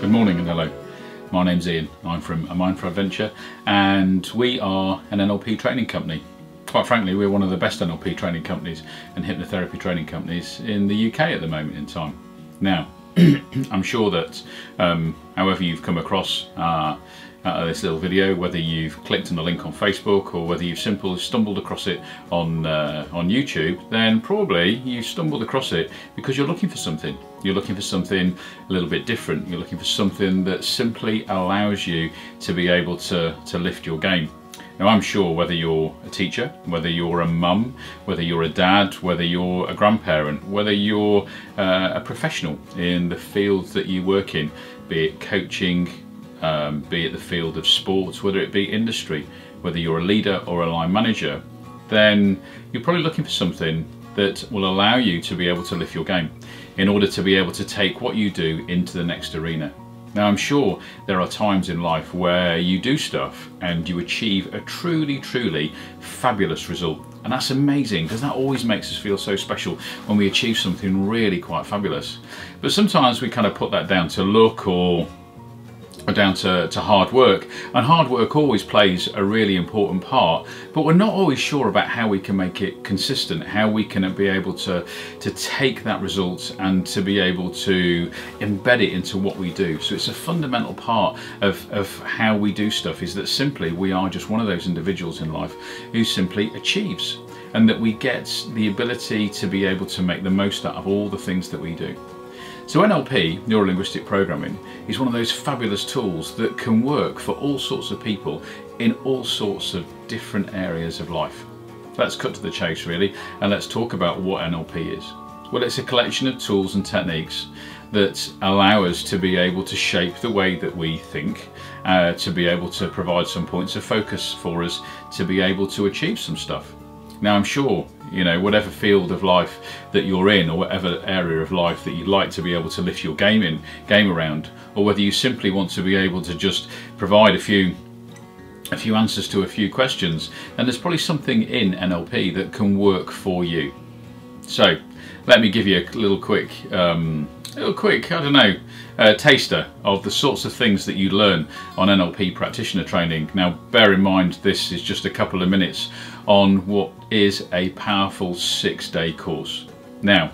Good morning and hello. My name's Ian. I'm from A Mind for Adventure and we are an NLP training company. Quite frankly, we're one of the best NLP training companies and hypnotherapy training companies in the UK at the moment in time. Now, I'm sure that however you've come across this little video, whether you've clicked on the link on Facebook or whether you've simply stumbled across it on YouTube, then probably you stumbled across it because you're looking for something. You're looking for something a little bit different. You're looking for something that simply allows you to be able to lift your game. Now, I'm sure whether you're a teacher, whether you're a mum, whether you're a dad, whether you're a grandparent, whether you're a professional in the field that you work in, be it coaching, be it the field of sports, whether it be industry, whether you're a leader or a line manager, then you're probably looking for something that will allow you to be able to lift your game in order to be able to take what you do into the next arena. Now, I'm sure there are times in life where you do stuff and you achieve a truly fabulous result. And that's amazing because that always makes us feel so special when we achieve something really quite fabulous. But sometimes we kind of put that down to luck or down to hard work, and hard work always plays a really important part, but we're not always sure about how we can make it consistent, how we can be able to take that result and to be able to embed it into what we do. So it's a fundamental part of how we do stuff, is that simply we are just one of those individuals in life who simply achieves, and that we get the ability to be able to make the most out of all the things that we do. So NLP, Neuro-linguistic programming, is one of those fabulous tools that can work for all sorts of people in all sorts of different areas of life. Let's cut to the chase really, and let's talk about what NLP is. Well, it's a collection of tools and techniques that allow us to be able to shape the way that we think, to be able to provide some points of focus for us, to be able to achieve some stuff. Now, I'm sure, whatever field of life that you're in, or whatever area of life that you'd like to be able to lift your game around, or whether you simply want to be able to just provide a few answers to a few questions, and there's probably something in NLP that can work for you. So let me give you a little quick, taster of the sorts of things that you learn on NLP practitioner training. Now, bear in mind, this is just a couple of minutes on what is a powerful 6-day course. Now,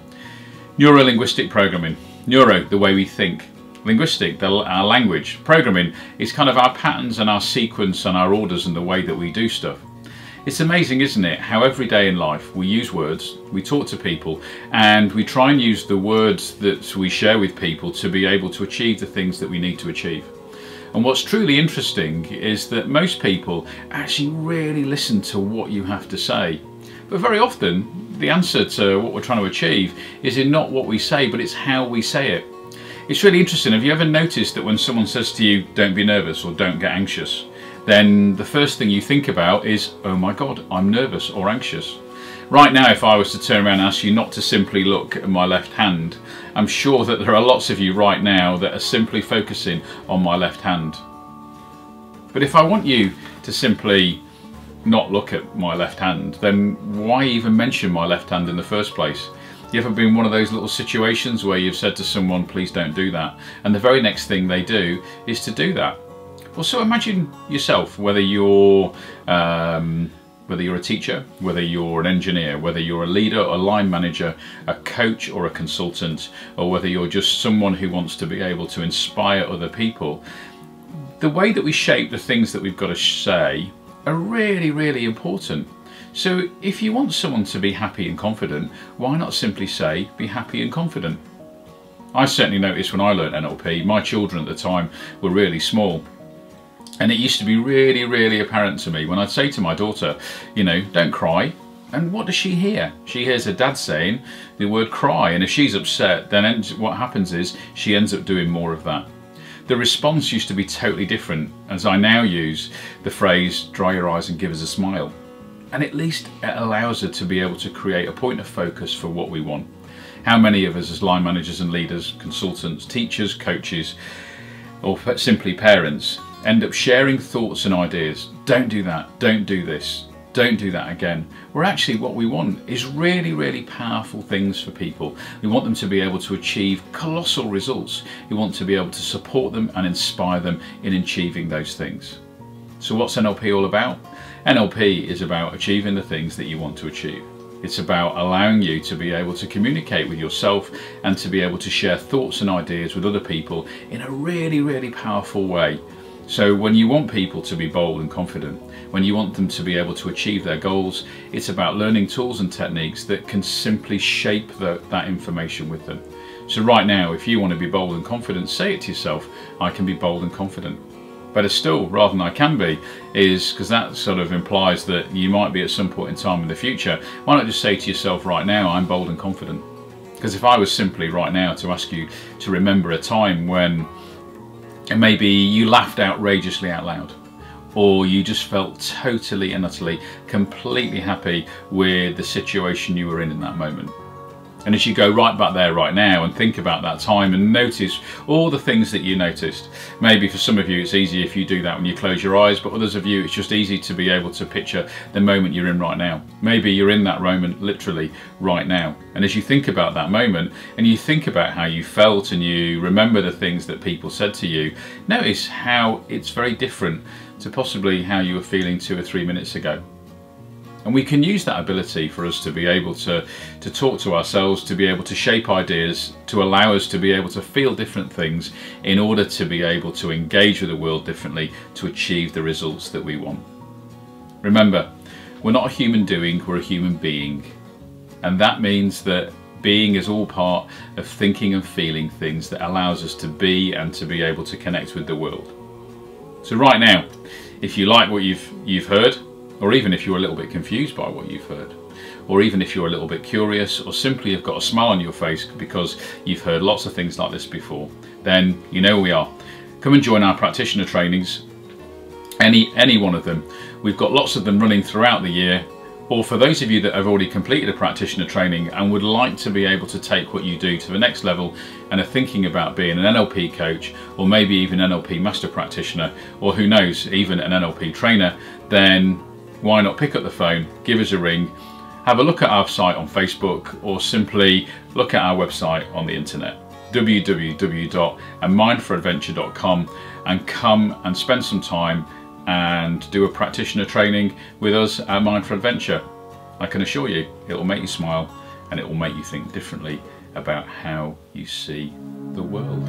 neuro-linguistic programming. Neuro, the way we think. Linguistic, our language. Programming is kind of our patterns and our sequence and our orders and the way that we do stuff. It's amazing, isn't it, how every day in life we use words, we talk to people, and we try and use the words that we share with people to be able to achieve the things that we need to achieve. And what's truly interesting is that most people actually really listen to what you have to say. But very often, the answer to what we're trying to achieve is in not what we say, but it's how we say it. It's really interesting. Have you ever noticed that when someone says to you, don't be nervous or don't get anxious, then the first thing you think about is, oh my God, I'm nervous or anxious. Right now, if I was to turn around and ask you not to simply look at my left hand, I'm sure that there are lots of you right now that are simply focusing on my left hand. But if I want you to simply not look at my left hand, then why even mention my left hand in the first place? You ever been in one of those little situations where you've said to someone, please don't do that, and the very next thing they do is to do that? Well, so imagine yourself, whether you're a teacher, whether you're an engineer, whether you're a leader or a line manager, a coach or a consultant, or whether you're just someone who wants to be able to inspire other people. The way that we shape the things that we've got to say are really important. So if you want someone to be happy and confident, why not simply say, be happy and confident? I certainly noticed when I learned NLP, my children at the time were really small. And it used to be really apparent to me when I'd say to my daughter, don't cry. And what does she hear? She hears her dad saying the word cry. And if she's upset, then what happens is she ends up doing more of that. The response used to be totally different, as I now use the phrase, dry your eyes and give us a smile. And at least it allows her to be able to create a point of focus for what we want. How many of us as line managers and leaders, consultants, teachers, coaches, or simply parents, end up sharing thoughts and ideas? Don't do that, don't do this, don't do that again. where actually what we want is really, really powerful things for people. We want them to be able to achieve colossal results. We want to be able to support them and inspire them in achieving those things. So what's NLP all about? NLP is about achieving the things that you want to achieve. It's about allowing you to be able to communicate with yourself and to be able to share thoughts and ideas with other people in a really, really powerful way. So when you want people to be bold and confident, when you want them to be able to achieve their goals, it's about learning tools and techniques that can simply shape that information with them. So right now, if you want to be bold and confident, say it to yourself, I can be bold and confident. Better still, rather than I can be, is because that sort of implies that you might be at some point in time in the future. Why not just say to yourself right now, I'm bold and confident? Because if I was simply right now to ask you to remember a time when maybe you laughed outrageously out loud, or you just felt totally and utterly completely happy with the situation you were in that moment. And as you go right back there right now and think about that time and notice all the things that you noticed. Maybe for some of you it's easy if you do that when you close your eyes, but others of you it's just easy to be able to picture the moment you're in right now. Maybe you're in that moment literally right now. And as you think about that moment and you think about how you felt and you remember the things that people said to you, notice how it's very different to possibly how you were feeling 2 or 3 minutes ago. And we can use that ability for us to be able to talk to ourselves, to be able to shape ideas, to allow us to be able to feel different things in order to be able to engage with the world differently to achieve the results that we want. Remember, we're not a human doing, we're a human being. And that means that being is all part of thinking and feeling things that allows us to be and to be able to connect with the world. So right now, if you like what you've heard, or even if you're a little bit confused by what you've heard, or even if you're a little bit curious, or simply have got a smile on your face because you've heard lots of things like this before, then you know where we are. Come and join our practitioner trainings, any one of them. We've got lots of them running throughout the year. Or for those of you that have already completed a practitioner training and would like to be able to take what you do to the next level and are thinking about being an NLP coach, or maybe even an NLP master practitioner, or who knows, even an NLP trainer, then why not pick up the phone, give us a ring, have a look at our site on Facebook, or simply look at our website on the internet, www.amindforadventure.com, and come and spend some time and do a practitioner training with us at Mind for Adventure. I can assure you, it will make you smile and it will make you think differently about how you see the world.